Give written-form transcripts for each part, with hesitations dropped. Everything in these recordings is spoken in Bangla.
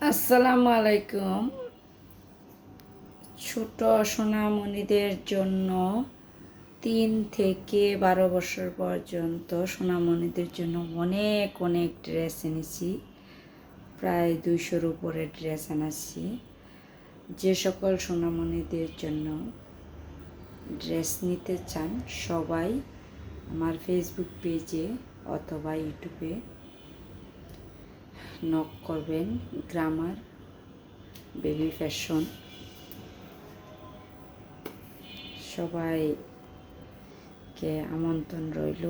আসসালামু আলাইকুম। ছোট সোনামণিদের জন্য 3 থেকে 12 বছর পর্যন্ত সোনামণিদের জন্য অনেক অনেক ড্রেস এনেছি। প্রায় 200-র উপরে ড্রেস এনেছি। যে সকল সোনামণিদের জন্য ড্রেস নিতে চান সবাই আমার ফেসবুক পেজে অথবা ইউটিউবে নক করবেন। Grammar baby fashion. সবাইকে আমন্ত্রণ রইল।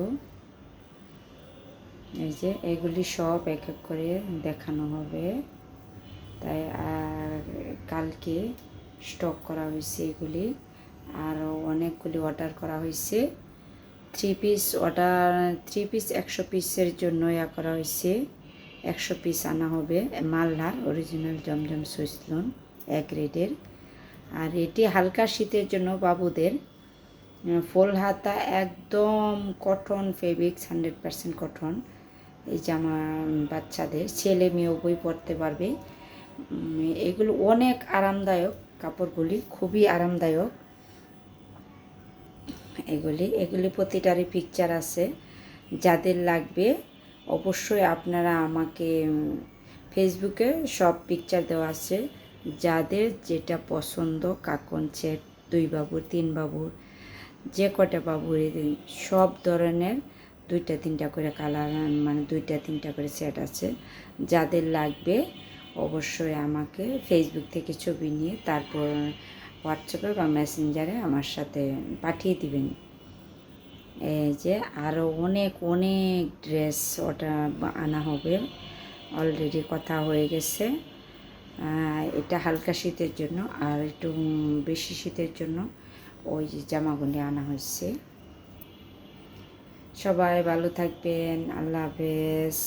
এই যে এগুলি সব এক এক করে দেখানো হবে, তাই আর কালকে স্টক করা হয়েছে এগুলি। আরও অনেকগুলি অর্ডার করা হয়েছে। 3 পিস অর্ডার, 3 পিস 100 পিসের জন্য করা হয়েছে। 100 পিস আনা হবে মালহার অরিজিনাল জমজম সুইসলন এক গ্রেডের। আর এটি হালকা শীতের জন্য বাবুদের ফুল হাতা, একদম কটন ফেব্রিক্স, 100% কটন। এই জামা বাচ্চাদের, ছেলে মেয়ে উভয় পরতে পারবে। এগুলো অনেক আরামদায়ক, কাপড়গুলি খুবই আরামদায়ক। এগুলি প্রতিটারই পিকচার আছে। যাদের লাগবে অবশ্যই আপনারা আমাকে ফেসবুকে সব পিকচার দেওয়া আছে। যাদের যেটা পছন্দ, কাকন সেট 2 বাবুর 3 বাবুর, যে কটা বাবুর সব ধরনের 2টা-3টা করে কালার, মানে 2টা-3টা করে সেট আছে। যাদের লাগবে অবশ্যই আমাকে ফেসবুক থেকে ছবি নিয়ে তারপর হোয়াটসঅ্যাপে বা মেসেঞ্জারে আমার সাথে পাঠিয়ে দিবেন। এই যে আরও অনেক অনেক ড্রেস ওটা আনা হবে, অলরেডি কথা হয়ে গেছে। এটা হালকা শীতের জন্য, আর একটু বেশি শীতের জন্য ওই জামাগুলি আনা হয়েছে। সবাই ভালো থাকবেন। আল্লাহ হাফেজ।